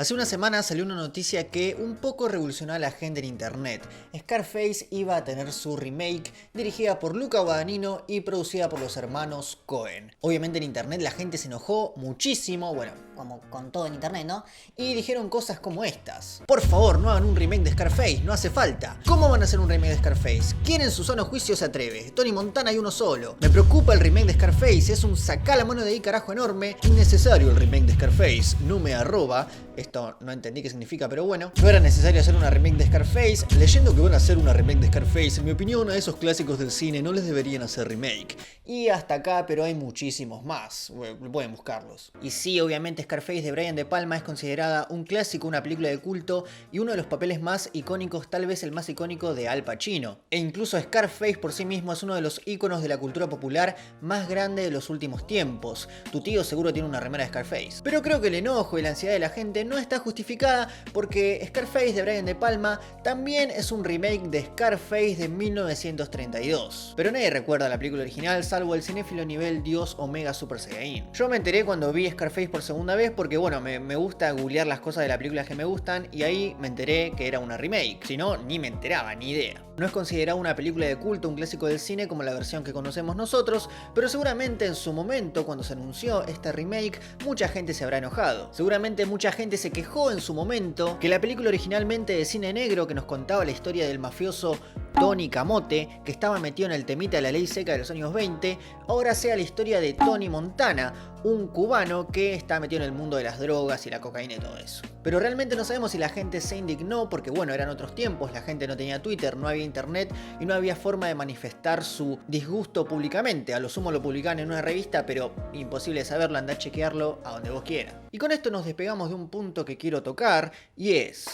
Hace una semana salió una noticia que un poco revolucionó a la gente en internet. Scarface iba a tener su remake, dirigida por Luca Guadagnino y producida por los hermanos Coen. Obviamente en internet la gente se enojó muchísimo, bueno, como con todo en internet, ¿no? Y dijeron cosas como estas: por favor, no hagan un remake de Scarface, no hace falta. ¿Cómo van a hacer un remake de Scarface? ¿Quién en su sano juicio se atreve? Tony Montana y uno solo. Me preocupa el remake de Scarface, es un sacá la mano de ahí carajo enorme. Innecesario el remake de Scarface, no me arroba. Esto no entendí qué significa, pero bueno. No era necesario hacer una remake de Scarface. Leyendo que van a hacer una remake de Scarface, en mi opinión, a esos clásicos del cine no les deberían hacer remake. Y hasta acá, pero hay muchísimos más. Pueden buscarlos. Y sí, obviamente Scarface de Brian De Palma es considerada un clásico, una película de culto y uno de los papeles más icónicos, tal vez el más icónico, de Al Pacino. E incluso Scarface por sí mismo es uno de los íconos de la cultura popular más grande de los últimos tiempos. Tu tío seguro tiene una remera de Scarface. Pero creo que el enojo y la ansiedad de la gente no está justificada, porque Scarface de Brian De Palma también es un remake de Scarface de 1932. Pero nadie recuerda la película original salvo el cinéfilo nivel Dios Omega Super Saiyajin. Yo me enteré cuando vi Scarface por segunda vez porque bueno, me gusta googlear las cosas de las películas que me gustan y ahí me enteré que era una remake. Si no, ni me enteraba, ni idea. No es considerada una película de culto, un clásico del cine como la versión que conocemos nosotros, pero seguramente en su momento, cuando se anunció este remake, mucha gente se habrá enojado. Seguramente mucha gente se quejó en su momento que la película originalmente de cine negro que nos contaba la historia del mafioso Tony Camote, que estaba metido en el temita de la ley seca de los años 20, ahora sea la historia de Tony Montana, un cubano que está metido en el mundo de las drogas y la cocaína y todo eso. Pero realmente no sabemos si la gente se indignó porque bueno, eran otros tiempos, la gente no tenía Twitter, no había internet y no había forma de manifestar su disgusto públicamente. A lo sumo lo publicaban en una revista, pero imposible de saberlo, andá a chequearlo a donde vos quieras. Y con esto nos despegamos de un punto que quiero tocar y es: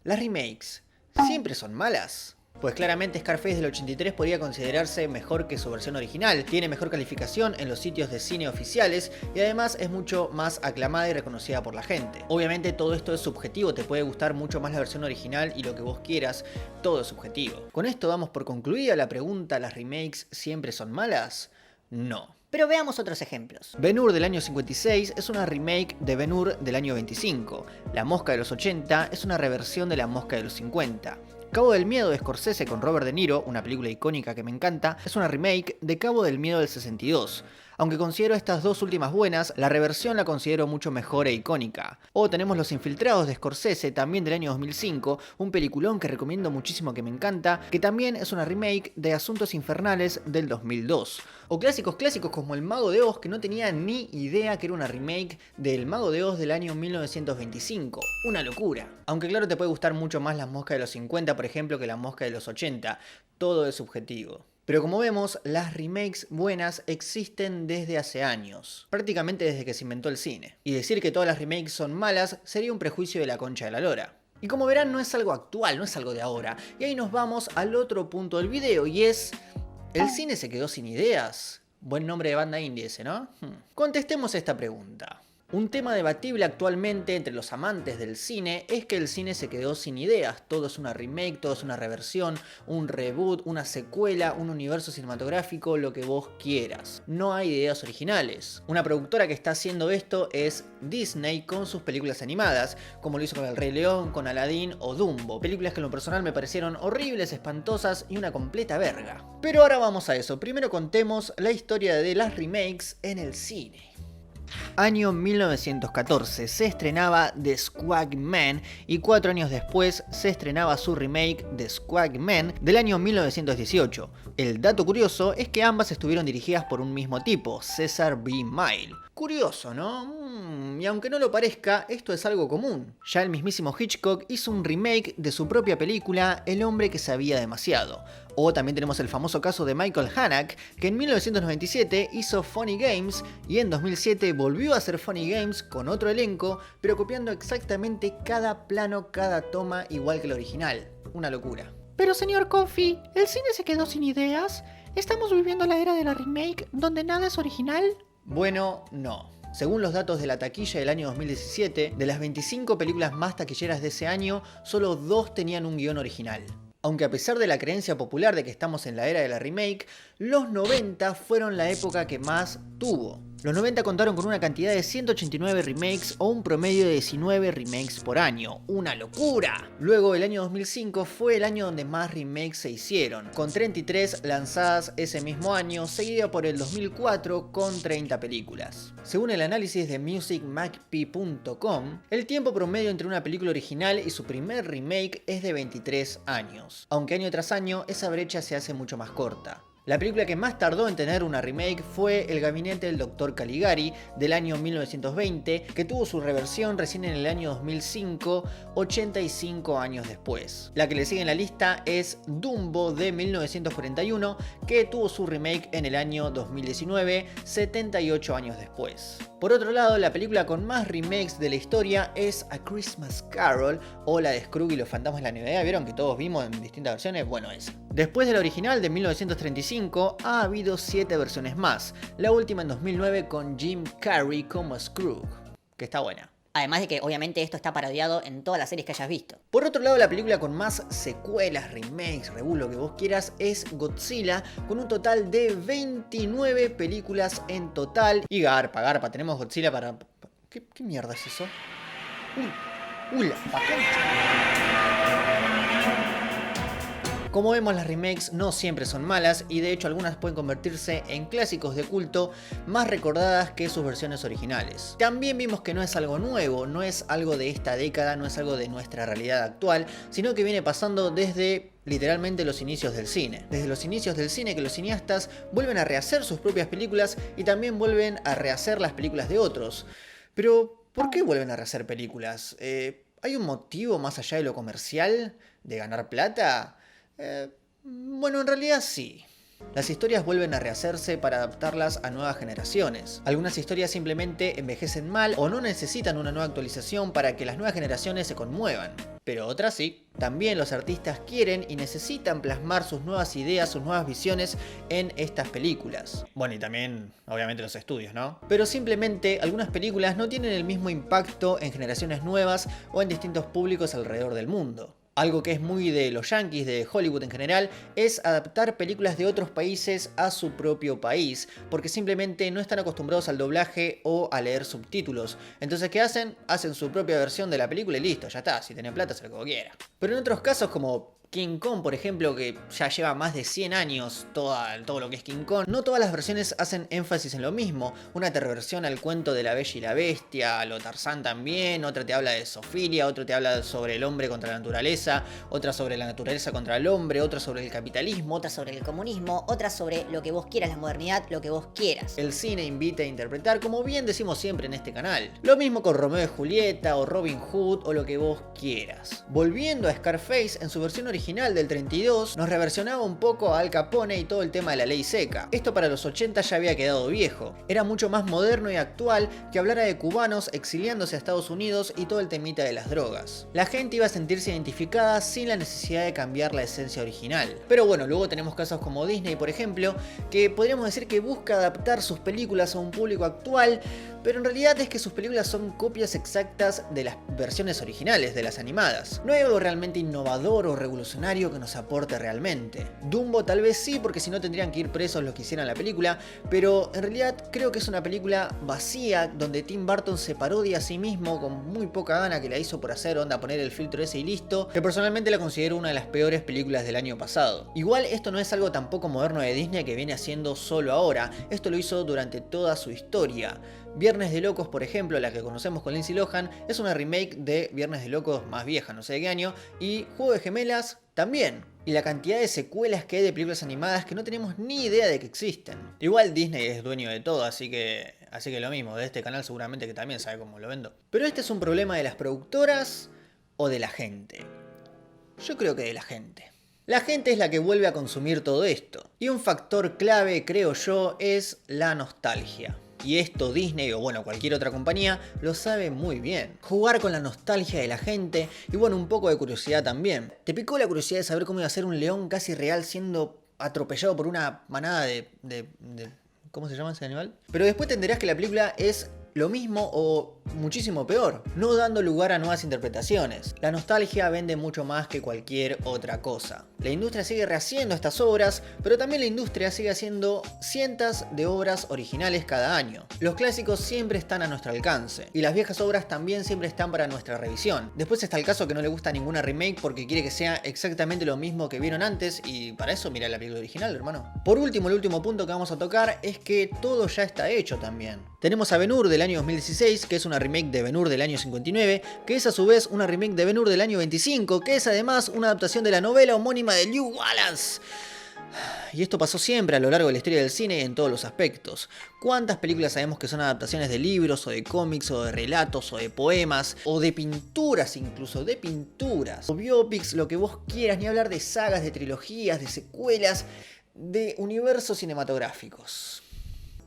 ¿las remakes siempre son malas? Pues claramente Scarface del 83 podría considerarse mejor que su versión original, tiene mejor calificación en los sitios de cine oficiales y además es mucho más aclamada y reconocida por la gente. Obviamente todo esto es subjetivo, te puede gustar mucho más la versión original y lo que vos quieras, todo es subjetivo. Con esto damos por concluida la pregunta: ¿las remakes siempre son malas? No. Pero veamos otros ejemplos. Ben-Hur del año 56 es una remake de Ben-Hur del año 25. La Mosca de los 80 es una reversión de La Mosca de los 50. Cabo del Miedo de Scorsese con Robert De Niro, una película icónica que me encanta, es una remake de Cabo del Miedo del 62. Aunque considero estas dos últimas buenas, la reversión la considero mucho mejor e icónica. O tenemos Los Infiltrados de Scorsese, también del año 2005, un peliculón que recomiendo muchísimo, que me encanta, que también es una remake de Asuntos Infernales del 2002. O clásicos como El Mago de Oz, que no tenía ni idea que era una remake del Mago de Oz del año 1925. Una locura. Aunque claro, te puede gustar mucho más La Mosca de los 50, por ejemplo, que La Mosca de los 80. Todo es subjetivo. Pero como vemos, las remakes buenas existen desde hace años, prácticamente desde que se inventó el cine. Y decir que todas las remakes son malas sería un prejuicio de la concha de la lora. Y como verán, no es algo actual, no es algo de ahora. Y ahí nos vamos al otro punto del video, y es: ¿el cine se quedó sin ideas? Buen nombre de banda indie ese, ¿no? Contestemos esta pregunta. Un tema debatible actualmente entre los amantes del cine es que el cine se quedó sin ideas. Todo es una remake, todo es una reversión, un reboot, una secuela, un universo cinematográfico, lo que vos quieras. No hay ideas originales. Una productora que está haciendo esto es Disney con sus películas animadas, como lo hizo con El Rey León, con Aladdin o Dumbo. Películas que en lo personal me parecieron horribles, espantosas y una completa verga. Pero ahora vamos a eso. Primero contemos la historia de las remakes en el cine. Año 1914 se estrenaba The Squagman y 4 años después se estrenaba su remake The Squagman del año 1918. El dato curioso es que ambas estuvieron dirigidas por un mismo tipo, Cesar B. Mile. Curioso, ¿no? Y aunque no lo parezca, esto es algo común. Ya el mismísimo Hitchcock hizo un remake de su propia película El hombre que sabía demasiado. O también tenemos el famoso caso de Michael Haneke, que en 1997 hizo Funny Games y en 2007 volvió a hacer Funny Games con otro elenco, pero copiando exactamente cada plano, cada toma, igual que el original. Una locura. Pero señor Coffey, ¿el cine se quedó sin ideas? ¿Estamos viviendo la era de la remake donde nada es original? Bueno, no. Según los datos de la taquilla del año 2017, de las 25 películas más taquilleras de ese año, solo 2 tenían un guión original. Aunque a pesar de la creencia popular de que estamos en la era de la remake, los 90 fueron la época que más tuvo. Los 90 contaron con una cantidad de 189 remakes o un promedio de 19 remakes por año. ¡Una locura! Luego el año 2005 fue el año donde más remakes se hicieron, con 33 lanzadas ese mismo año, seguida por el 2004 con 30 películas. Según el análisis de musicmagpie.com, el tiempo promedio entre una película original y su primer remake es de 23 años, aunque año tras año esa brecha se hace mucho más corta. La película que más tardó en tener una remake fue El gabinete del Dr. Caligari del año 1920, que tuvo su reversión recién en el año 2005, 85 años después. La que le sigue en la lista es Dumbo de 1941, que tuvo su remake en el año 2019, 78 años después. Por otro lado, la película con más remakes de la historia es A Christmas Carol, o la de Scrooge y los fantasmas de la Navidad. ¿Vieron que todos vimos en distintas versiones? Bueno, esa. Después de la original de 1935, ha habido 7 versiones más. La última en 2009 con Jim Carrey como Scrooge, que está buena. Además de que obviamente esto está parodiado en todas las series que hayas visto. Por otro lado, la película con más secuelas, remakes, reboot, lo que vos quieras, es Godzilla, con un total de 29 películas en total. Y garpa, tenemos Godzilla para... ¿Qué mierda es eso? ¡Uy, la concha! Como vemos, las remakes no siempre son malas y de hecho algunas pueden convertirse en clásicos de culto más recordadas que sus versiones originales. También vimos que no es algo nuevo, no es algo de esta década, no es algo de nuestra realidad actual, sino que viene pasando desde literalmente los inicios del cine. Desde los inicios del cine que los cineastas vuelven a rehacer sus propias películas y también vuelven a rehacer las películas de otros. Pero, ¿por qué vuelven a rehacer películas? ¿Hay un motivo más allá de lo comercial? ¿De ganar plata? Bueno, en realidad sí. Las historias vuelven a rehacerse para adaptarlas a nuevas generaciones. Algunas historias simplemente envejecen mal o no necesitan una nueva actualización para que las nuevas generaciones se conmuevan. Pero otras sí. También los artistas quieren y necesitan plasmar sus nuevas ideas, sus nuevas visiones en estas películas. Bueno, y también, obviamente, los estudios, ¿no? Pero simplemente algunas películas no tienen el mismo impacto en generaciones nuevas o en distintos públicos alrededor del mundo. Algo que es muy de los yankees, de Hollywood en general, es adaptar películas de otros países a su propio país, porque simplemente no están acostumbrados al doblaje o a leer subtítulos. Entonces, ¿qué hacen? Hacen su propia versión de la película y listo, ya está, si tenés plata, haz lo que quiera. Pero en otros casos, como King Kong, por ejemplo, que ya lleva más de 100 años todo lo que es King Kong, no todas las versiones hacen énfasis en lo mismo. Una te reversiona el cuento de La Bella y la Bestia, lo Tarzán también, otra te habla de zoofilia, otra te habla sobre el hombre contra la naturaleza, otra sobre la naturaleza contra el hombre, otra sobre el capitalismo, Otra sobre el comunismo, otra sobre lo que vos quieras, la modernidad, lo que vos quieras. El cine invita a interpretar, como bien decimos siempre en este canal. Lo mismo con Romeo y Julieta o Robin Hood o lo que vos quieras. Volviendo a Scarface, en su versión original del 32, nos reversionaba un poco a Al Capone y todo el tema de la ley seca. Esto para los 80 ya había quedado viejo. Era mucho más moderno y actual que hablara de cubanos exiliándose a Estados Unidos y todo el temita de las drogas. La gente iba a sentirse identificada sin la necesidad de cambiar la esencia original. Pero bueno, luego tenemos casos como Disney, por ejemplo, que podríamos decir que busca adaptar sus películas a un público actual, pero en realidad es que sus películas son copias exactas de las versiones originales, de las animadas. No hay algo realmente innovador o revolucionario que nos aporte realmente. Dumbo tal vez sí, porque si no tendrían que ir presos los que hicieran la película, pero en realidad creo que es una película vacía, donde Tim Burton se parodia a sí mismo con muy poca gana, que la hizo por hacer, onda, poner el filtro ese y listo, que personalmente la considero una de las peores películas del año pasado. Igual esto no es algo tampoco moderno de Disney que viene haciendo solo ahora, esto lo hizo durante toda su historia. Viernes de Locos, por ejemplo, la que conocemos con Lindsay Lohan, es una remake de Viernes de Locos más vieja, no sé de qué año, y Juego de Gemelas también. Y la cantidad de secuelas que hay de películas animadas que no tenemos ni idea de que existen. Igual Disney es dueño de todo, así que lo mismo, de este canal seguramente que también sabe cómo lo vendo. Pero este es un problema de las productoras o de la gente. Yo creo que de la gente. La gente es la que vuelve a consumir todo esto. Y un factor clave, creo yo, es la nostalgia. Y esto Disney o bueno cualquier otra compañía lo sabe muy bien. Jugar con la nostalgia de la gente y bueno un poco de curiosidad también. ¿Te picó la curiosidad de saber cómo iba a ser un león casi real siendo atropellado por una manada de ¿cómo se llama ese animal? Pero después te enterás que la película es lo mismo o muchísimo peor, no dando lugar a nuevas interpretaciones. La nostalgia vende mucho más que cualquier otra cosa. La industria sigue rehaciendo estas obras, pero también la industria sigue haciendo cientos de obras originales cada año. Los clásicos siempre están a nuestro alcance, y las viejas obras también siempre están para nuestra revisión. Después está el caso que no le gusta ninguna remake porque quiere que sea exactamente lo mismo que vieron antes, y para eso mira la película original, hermano. Por último, el último punto que vamos a tocar es que todo ya está hecho también. Tenemos a Ben-Hur del año 2016, que es una remake de Ben-Hur del año 59, que es a su vez una remake de Ben-Hur del año 25, que es además una adaptación de la novela homónima de Lew Wallace. Y esto pasó siempre a lo largo de la historia del cine y en todos los aspectos. ¿Cuántas películas sabemos que son adaptaciones de libros, o de cómics, o de relatos, o de poemas, o de pinturas incluso, de pinturas, o biopics, lo que vos quieras, ni hablar de sagas, de trilogías, de secuelas, de universos cinematográficos?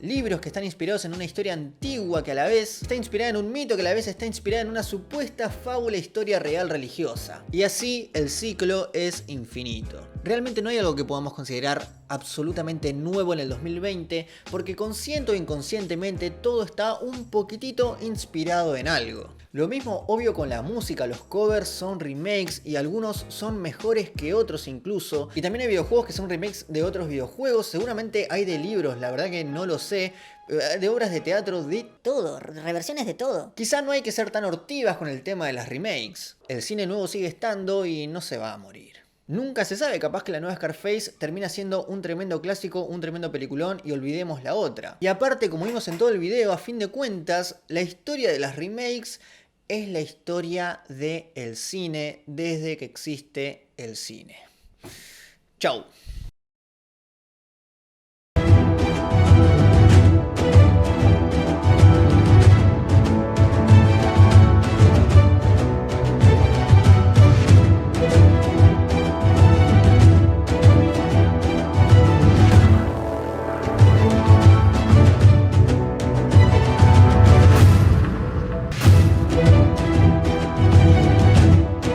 Libros que están inspirados en una historia antigua que a la vez está inspirada en un mito que a la vez está inspirada en una supuesta fábula historia real religiosa. Y así el ciclo es infinito. Realmente no hay algo que podamos considerar absolutamente nuevo en el 2020 porque consciente o inconscientemente todo está un poquitito inspirado en algo. Lo mismo obvio con la música, los covers son remakes y algunos son mejores que otros incluso. Y también hay videojuegos que son remakes de otros videojuegos, seguramente hay de libros, la verdad que no lo sé, de obras de teatro, de Todo, reversiones de todo. Quizá no hay que ser tan hortivas con el tema de las remakes. El cine nuevo sigue estando y no se va a morir. Nunca se sabe, capaz que la nueva Scarface termina siendo un tremendo clásico, un tremendo peliculón y olvidemos la otra. Y aparte, como vimos en todo el video, a fin de cuentas, la historia de las remakes es la historia del cine desde que existe el cine. Chau.